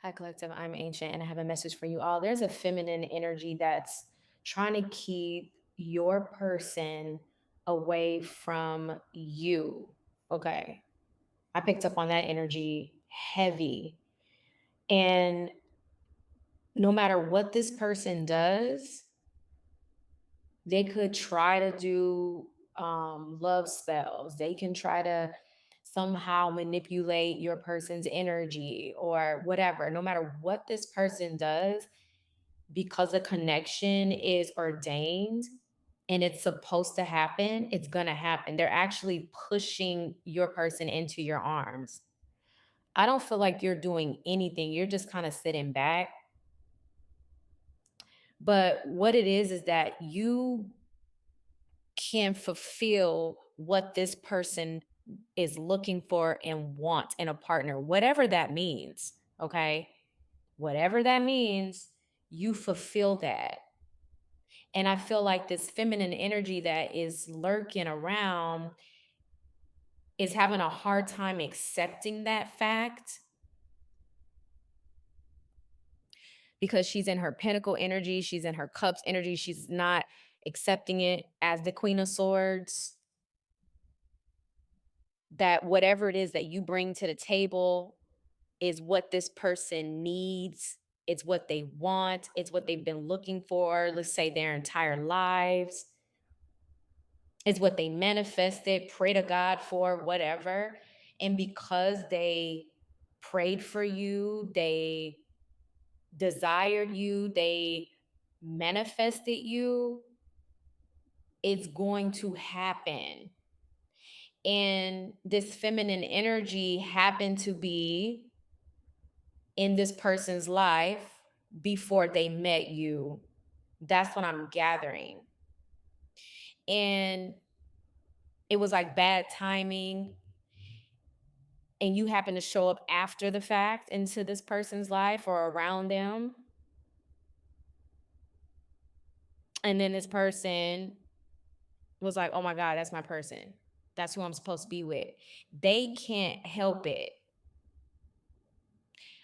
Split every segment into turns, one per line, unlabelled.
Hi, Collective. I'm Ancient, and I have a message for you all. There's a feminine energy that's trying to keep your person away from you. Okay. I picked up on that energy heavy. And no matter what this person does, they could try to do love spells. They can try to somehow manipulate your person's energy or whatever. No matter what this person does, because a connection is ordained and it's supposed to happen, it's going to happen. They're actually pushing your person into your arms. I don't feel like you're doing anything. You're just kind of sitting back. But what it is that you can fulfill what this person is looking for and wants in a partner, whatever that means. Okay. Whatever that means, you fulfill that. And I feel like this feminine energy that is lurking around is having a hard time accepting that fact because she's in her pinnacle energy, she's in her cups energy, she's not accepting it as the Queen of Swords. That whatever it is that you bring to the table is what this person needs, it's what they want, it's what they've been looking for, let's say their entire lives. Is what they manifested, pray to God for, whatever. And because they prayed for you, they desired you, they manifested you, it's going to happen. And this feminine energy happened to be in this person's life before they met you. That's what I'm gathering. And it was like bad timing and you happen to show up after the fact into this person's life or around them, and then this person was like, "Oh my god, that's my person. That's who I'm supposed to be with." They can't help it.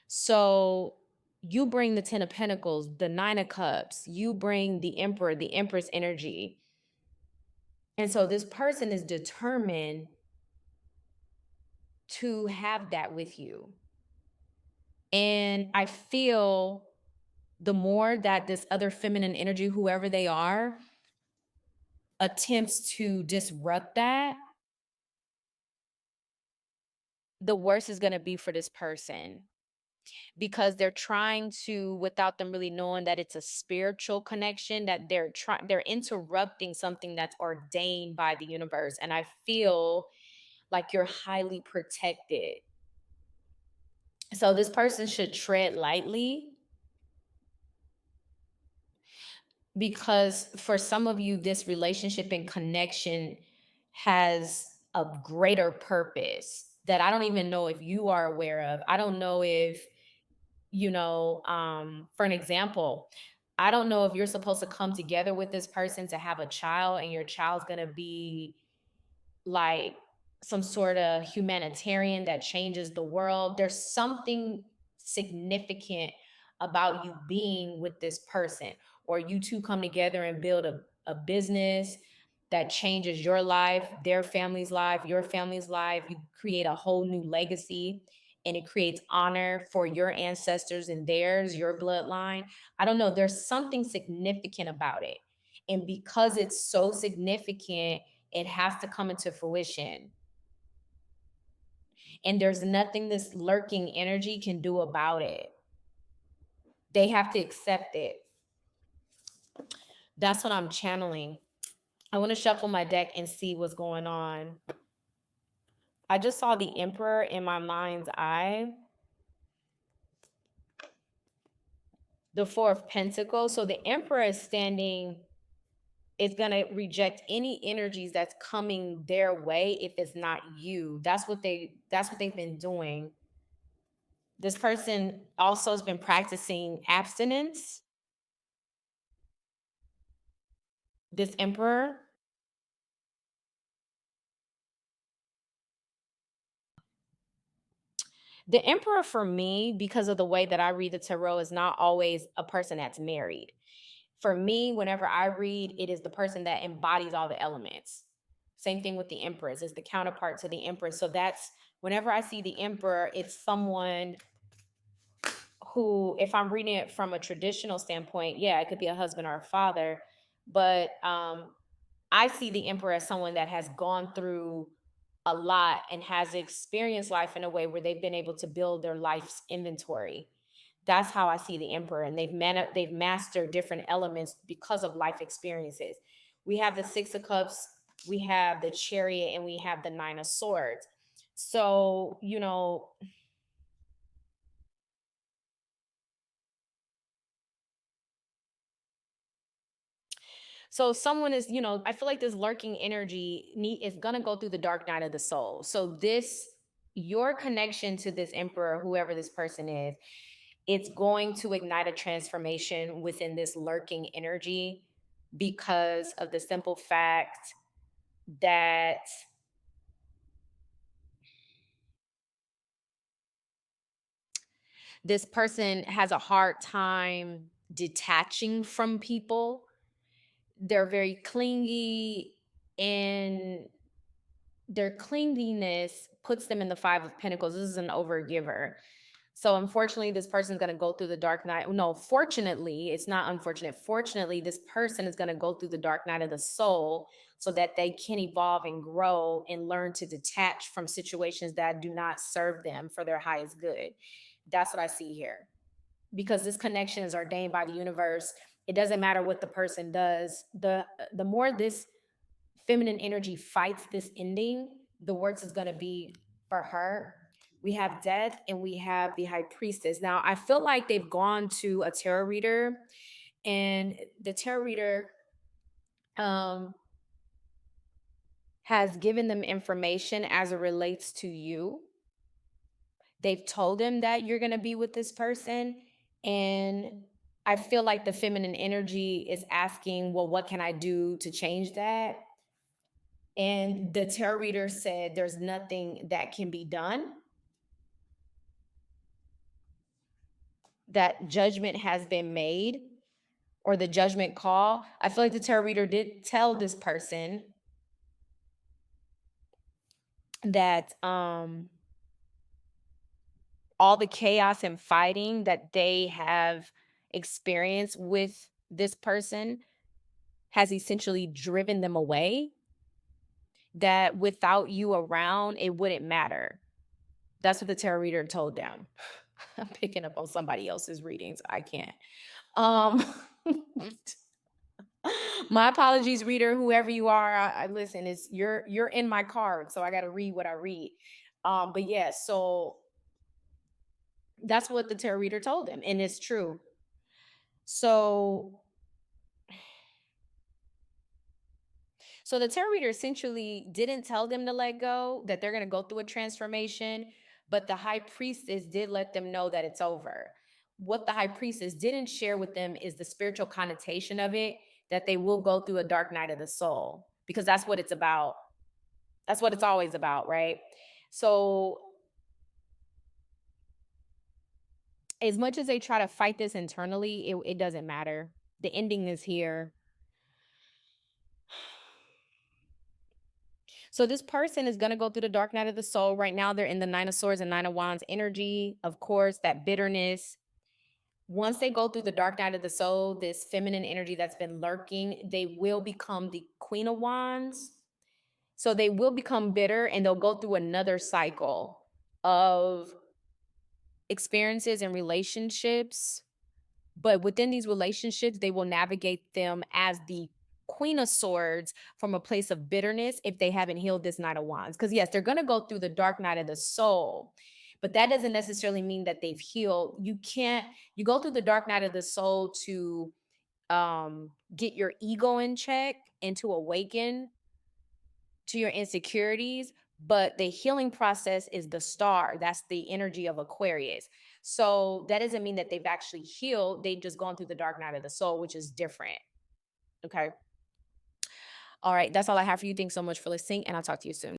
So you bring the 10 of Pentacles, the 9 of Cups, you bring the Emperor, the Empress energy. And so this person is determined to have that with you. And I feel the more that this other feminine energy, whoever they are, attempts to disrupt that, the worse is going to be for this person because they're trying to, without them really knowing that it's a spiritual connection, that they're interrupting something that's ordained by the universe. And I feel like you're highly protected. So this person should tread lightly because for some of you, this relationship and connection has a greater purpose that I don't even know if you are aware of. I don't know if, for an example, I don't know if you're supposed to come together with this person to have a child and your child's going to be like some sort of humanitarian that changes the world. There's something significant about you being with this person, or you two come together and build a business that changes your life, their family's life, your family's life. You create a whole new legacy and it creates honor for your ancestors and theirs, your bloodline. I don't know. There's something significant about it. And because it's so significant, it has to come into fruition. And there's nothing this lurking energy can do about it. They have to accept it. That's what I'm channeling. I want to shuffle my deck and see what's going on. I just saw the Emperor in my mind's eye. The Four of Pentacles. So the Emperor is standing, is going to reject any energies that's coming their way if it's not you. That's what they've been doing. This person also has been practicing abstinence. This Emperor, The emperor for me, because of the way that I read the tarot, is not always a person that's married. For me, whenever I read, it is the person that embodies all the elements. Same thing with the empress, is the counterpart to the empress. So that's whenever I see the emperor, it's someone who, if I'm reading it from a traditional standpoint, yeah, it could be a husband or a father, but I see the emperor as someone that has gone through a lot and has experienced life in a way where they've been able to build their life's inventory. That's how I see the emperor, and they've mastered different elements because of life experiences. We have the 6 of cups, we have the chariot, and we have the 9 of swords. So, so someone is, I feel like this lurking energy is gonna go through the dark night of the soul. So this, your connection to this emperor, whoever this person is, it's going to ignite a transformation within this lurking energy because of the simple fact that this person has a hard time detaching from people. They're very clingy, and their clinginess puts them in the 5 of Pentacles. This is an overgiver. So unfortunately, this person is going to go through the dark night. No, fortunately, it's not unfortunate. Fortunately, this person is going to go through the dark night of the soul so that they can evolve and grow and learn to detach from situations that do not serve them for their highest good. That's what I see here. Because this connection is ordained by the universe. It doesn't matter what the person does. The more this feminine energy fights this ending, the worse it's going to be for her. We have death and we have the high priestess. Now, I feel like they've gone to a tarot reader, and the tarot reader um, has given them information as it relates to you. They've told him that you're going to be with this person. And I feel like the feminine energy is asking, well, what can I do to change that? And the tarot reader said there's nothing that can be done, that judgment has been made, or the judgment call. I feel like the tarot reader did tell this person that all the chaos and fighting that they have experienced with this person has essentially driven them away, that without you around, it wouldn't matter. That's what the tarot reader told them. I'm picking up on somebody else's readings. I can't. Um, my apologies, reader, whoever you are. I listen. It's you're in my card, so I got to read what I read. But yeah, so that's what the tarot reader told him, and it's true. So, so the tarot reader essentially didn't tell them to let go, that they're going to go through a transformation, but the high priestess did let them know that it's over. What the high priestess didn't share with them is the spiritual connotation of it, that they will go through a dark night of the soul, because that's what it's about. That's what it's always about, right? So, as much as they try to fight this internally, it doesn't matter. The ending is here. So this person is going to go through the dark night of the soul. Right now, they're in the 9 of Swords and 9 of Wands energy. Of course, that bitterness. Once they go through the dark night of the soul, this feminine energy that's been lurking, they will become the Queen of Wands. So they will become bitter, and they'll go through another cycle of experiences and relationships. But within these relationships, they will navigate them as the Queen of Swords from a place of bitterness if they haven't healed this Knight of Wands. Because, yes, they're going to go through the dark night of the soul, but that doesn't necessarily mean that they've healed. You go through the dark night of the soul to get your ego in check and to awaken to your insecurities, but the healing process is the star. That's the energy of Aquarius. So that doesn't mean that they've actually healed. They've just gone through the dark night of the soul, which is different. Okay. All right. That's all I have for you. Thanks so much for listening, and I'll talk to you soon.